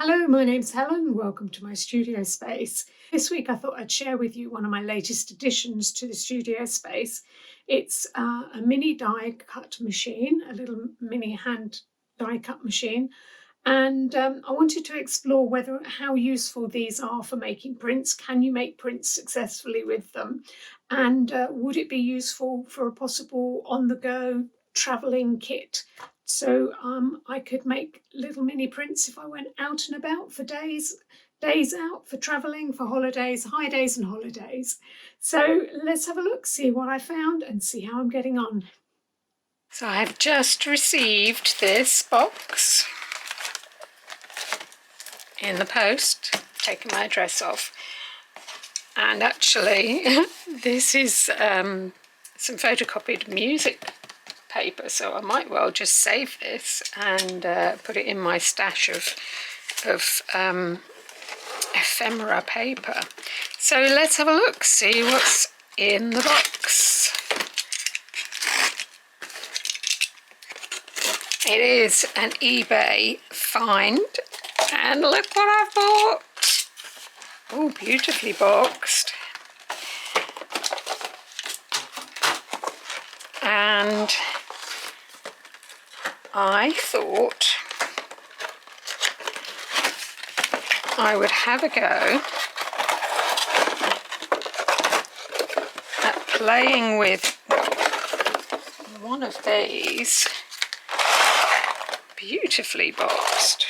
Hello, my name's Helen. Welcome to my studio space. This week I thought I'd share with you one of my latest additions to the studio space. It's a mini die cut machine, a little mini hand die cut machine. And I wanted to explore how useful these are for making prints. Can you make prints successfully with them? And would it be useful for a possible on-the-go travelling kit? So I could make little mini prints if I went out and about for days out, for travelling, for holidays, high days and holidays. So let's have a look, see what I found and see how I'm getting on. So I've just received this box in the post, taking my address off. And actually, this is some photocopied music paper, so I might well just save this and put it in my stash of ephemera paper. So let's have a look, see what's in the box. It is an eBay find, and look what I've bought. Oh, beautifully boxed. And I thought I would have a go at playing with one of these, beautifully boxed.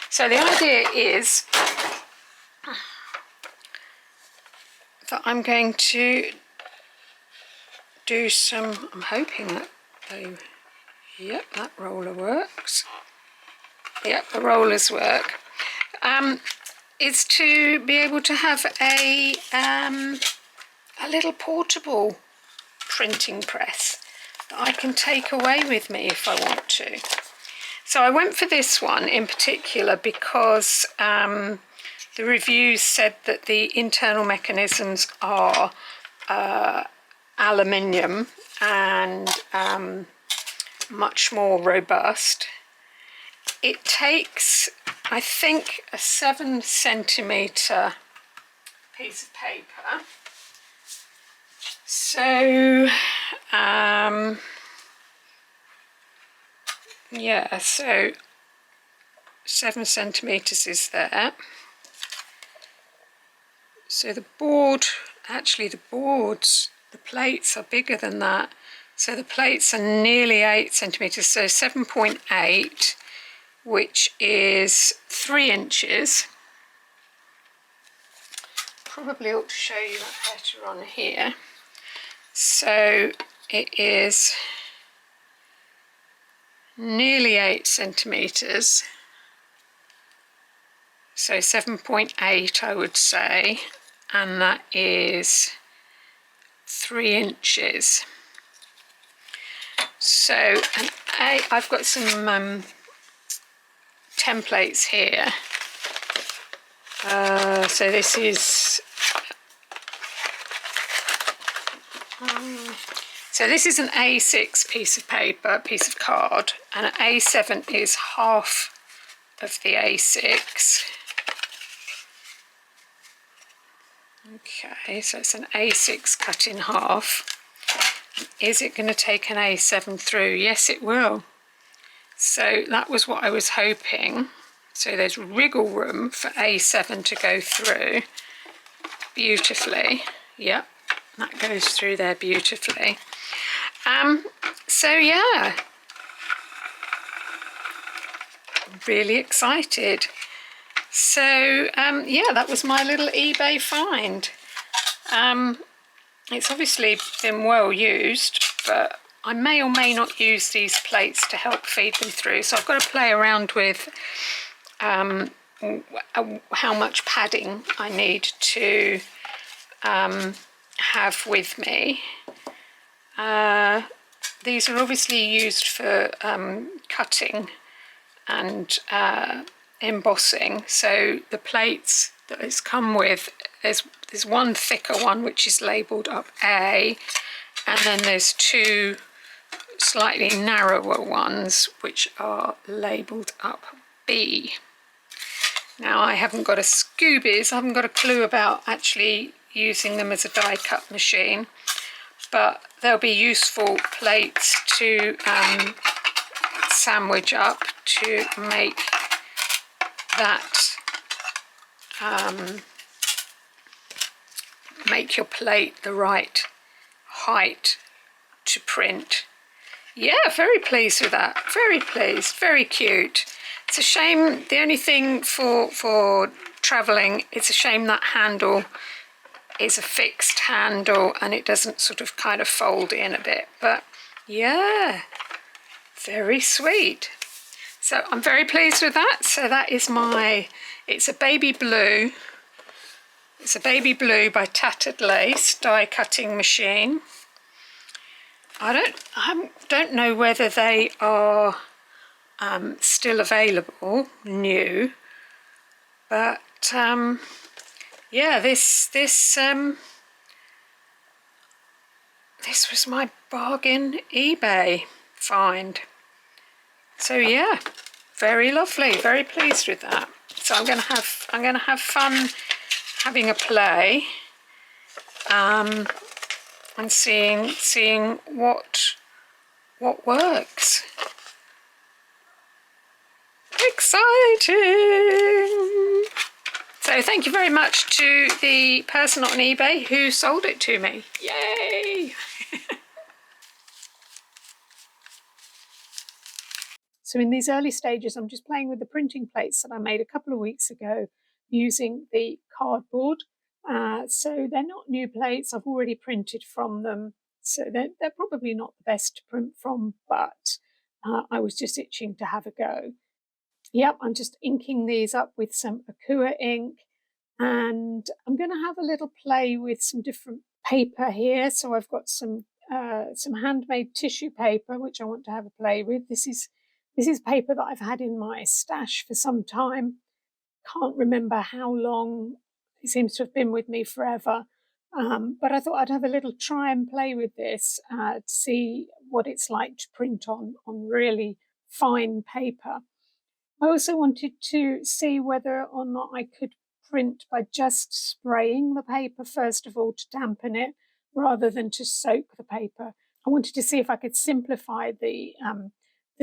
So the idea is that I'm going to do some, I'm hoping that yep, that roller works. Yep, the rollers work. Is to be able to have a little portable printing press that I can take away with me if I want to. So I went for this one in particular because the reviews said that the internal mechanisms are aluminium and much more robust. It takes, I think, a 7cm piece of paper. So yeah, so 7cm is there. So the board, actually the plates are bigger than that. So the plates are nearly 8cm, so 7.8, which is 3 inches. Probably ought to show you that better on here. So it is nearly 8cm. So 7.8 I would say, and that is 3 inches. So I've got some templates here. So this is an A6 piece of paper, piece of card, and an A7 is half of the A6. Okay, so it's an A6 cut in half. Is it going to take an A7 through? Yes, it will. So that was what I was hoping. So there's wriggle room for A7 to go through beautifully. Yep, that goes through there beautifully. So yeah, really excited. So yeah, that was my little eBay find. It's obviously been well used, but I may or may not use these plates to help feed them through. So I've got to play around with how much padding I need to have with me. These are obviously used for cutting and embossing. So the plates that it's come with, there's one thicker one which is labelled up A, and then there's 2 slightly narrower ones which are labelled up B. Now I haven't got a Scoobies, I haven't got a clue about actually using them as a die cut machine, but they'll be useful plates to sandwich up to make that, make your plate the right height to print. Yeah, very pleased with that, very pleased, very cute. It's a shame, the only thing for travelling, it's a shame that handle is a fixed handle and it doesn't sort of kind of fold in a bit, but yeah, very sweet. So I'm very pleased with that. So that is my, it's a baby blue. It's a baby blue by Tattered Lace die cutting machine. I don't know whether they are still available, new, but yeah, this was my bargain eBay find. So yeah, very lovely, very pleased with that. So I'm gonna have fun having a play and seeing what works. Exciting! So thank you very much to the person on eBay who sold it to me. Yay! So in these early stages, I'm just playing with the printing plates that I made a couple of weeks ago using the cardboard. So they're not new plates, I've already printed from them. So they're probably not the best to print from, but I was just itching to have a go. Yep, I'm just inking these up with some Akua ink, and I'm going to have a little play with some different paper here. So I've got some handmade tissue paper, which I want to have a play with. This is paper that I've had in my stash for some time. Can't remember how long. It seems to have been with me forever. But I thought I'd have a little try and play with this to see what it's like to print on really fine paper. I also wanted to see whether or not I could print by just spraying the paper first of all to dampen it, rather than to soak the paper. I wanted to see if I could simplify the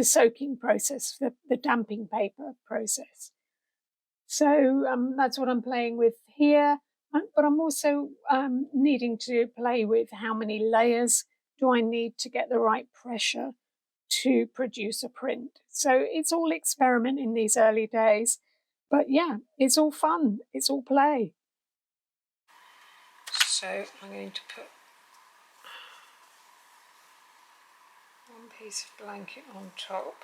soaking process, the damping paper process. So that's what I'm playing with here. But I'm also needing to play with how many layers do I need to get the right pressure to produce a print. So it's all experiment in these early days. But yeah, it's all fun. It's all play. So I'm going to put one piece of blanket on top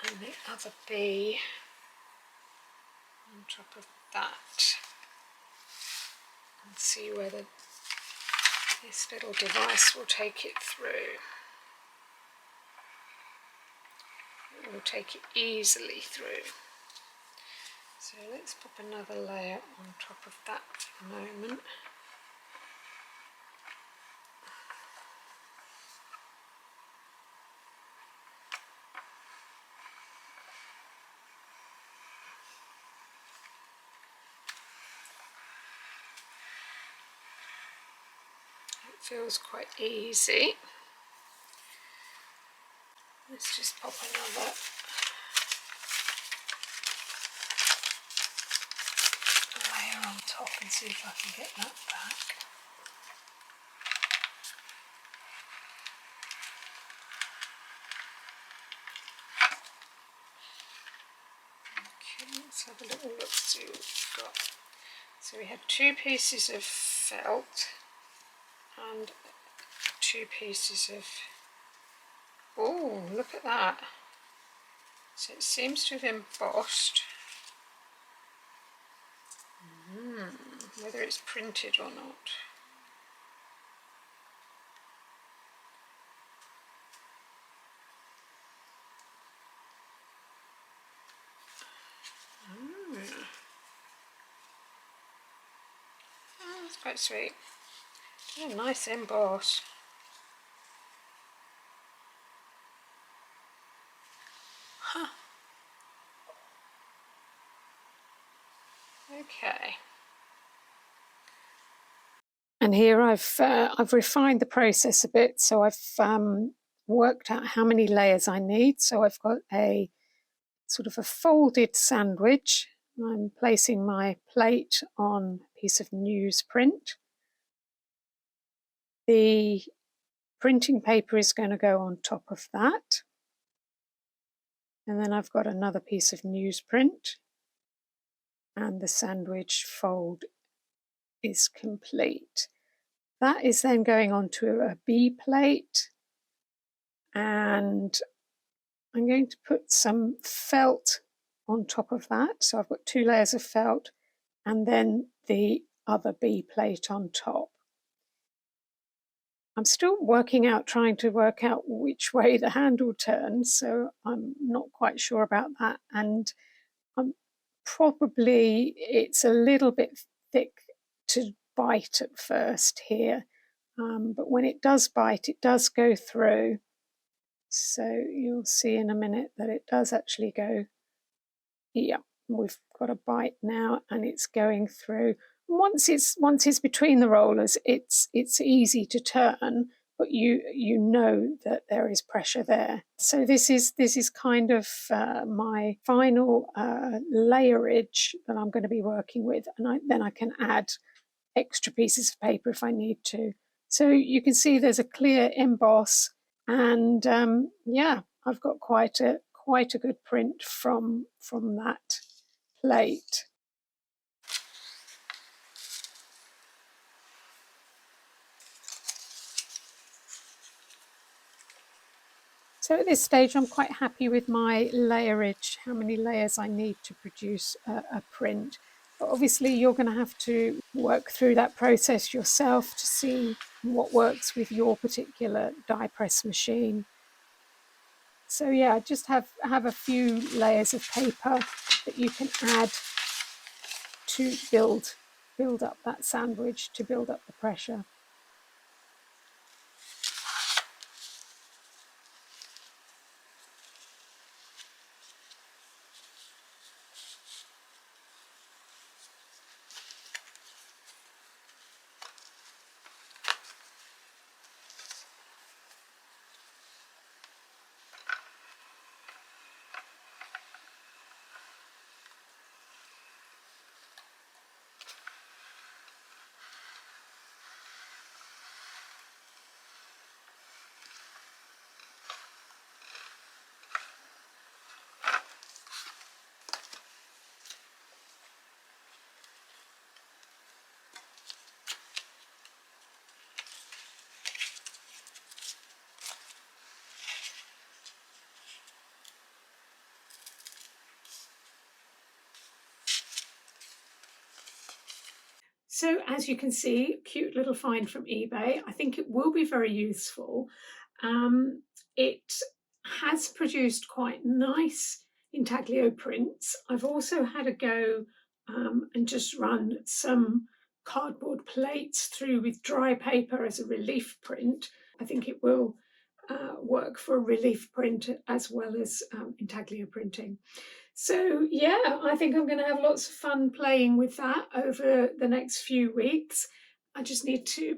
and the other bee on top of that, and see whether this little device will take it through. It will take it easily through. So let's pop another layer on top of that for the moment. It feels quite easy. Let's just pop another layer on top and see if I can get that back. Okay, let's have a little look, see what we've got. So we had 2 pieces of felt and 2 pieces of, oh, look at that. So it seems to have embossed. Whether it's printed or not. Oh, that's quite sweet. Oh, nice emboss. Huh. Okay. And here I've refined the process a bit, so I've worked out how many layers I need. So I've got a sort of a folded sandwich. I'm placing my plate on a piece of newsprint. The printing paper is going to go on top of that. And then I've got another piece of newsprint, and the sandwich fold is complete. That is then going onto a B plate, and I'm going to put some felt on top of that. So I've got 2 layers of felt and then the other B plate on top. I'm still trying to work out which way the handle turns, so I'm not quite sure about that. And probably it's a little bit thick to bite at first here, but when it does bite, it does go through. So you'll see in a minute that it does actually go. Yeah, we've got a bite now, and it's going through. Once it's between the rollers, it's easy to turn, but you know that there is pressure there. So this is kind of my final layerage that I'm going to be working with, and then I can add extra pieces of paper if I need to. So you can see there's a clear emboss, and yeah, I've got quite a good print from that plate. So at this stage, I'm quite happy with my layerage, how many layers I need to produce a print. But obviously, you're going to have to work through that process yourself to see what works with your particular die press machine. So yeah, just have a few layers of paper that you can add to build up that sandwich, to build up the pressure. So as you can see, cute little find from eBay. I think it will be very useful. It has produced quite nice intaglio prints. I've also had a go and just run some cardboard plates through with dry paper as a relief print. I think it will work for a relief print as well as intaglio printing. So yeah, I think I'm going to have lots of fun playing with that over the next few weeks. I just need to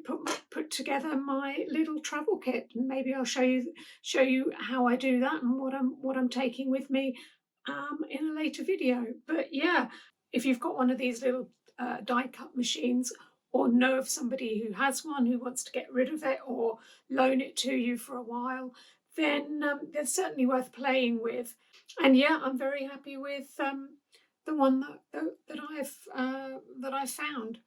put together my little travel kit, and maybe I'll show you how I do that and what I'm taking with me in a later video. But yeah, if you've got one of these little die cut machines, or know of somebody who has one who wants to get rid of it or loan it to you for a while, then they're certainly worth playing with. And yeah, I'm very happy with the one that I've found.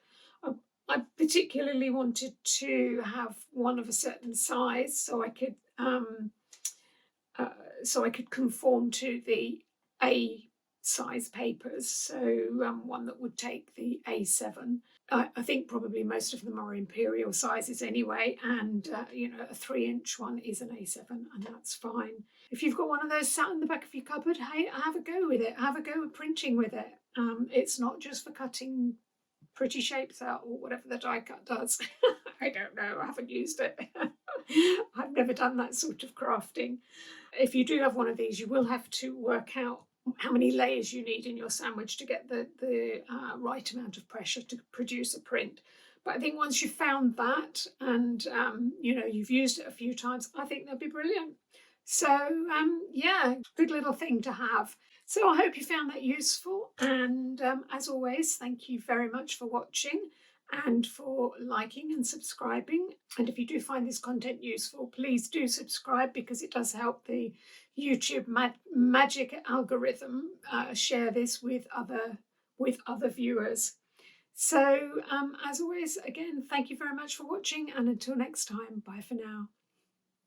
I particularly wanted to have one of a certain size, so I could conform to the A size papers. So one that would take the A7. I think probably most of them are imperial sizes anyway, and a 3-inch one is an A7, and that's fine. If you've got one of those sat in the back of your cupboard, hey, have a go with it. Have a go with printing with it. It's not just for cutting pretty shapes out or whatever the die cut does. I don't know. I haven't used it. I've never done that sort of crafting. If you do have one of these, you will have to work out how many layers you need in your sandwich to get the right amount of pressure to produce a print. But I think once you've found that and you've used it a few times, I think they'll be brilliant. So yeah, good little thing to have. So I hope you found that useful. And as always, thank you very much for watching and for liking and subscribing. And if you do find this content useful, please do subscribe, because it does help the YouTube magic algorithm share this with other viewers. So as always, again, thank you very much for watching, and until next time, bye for now.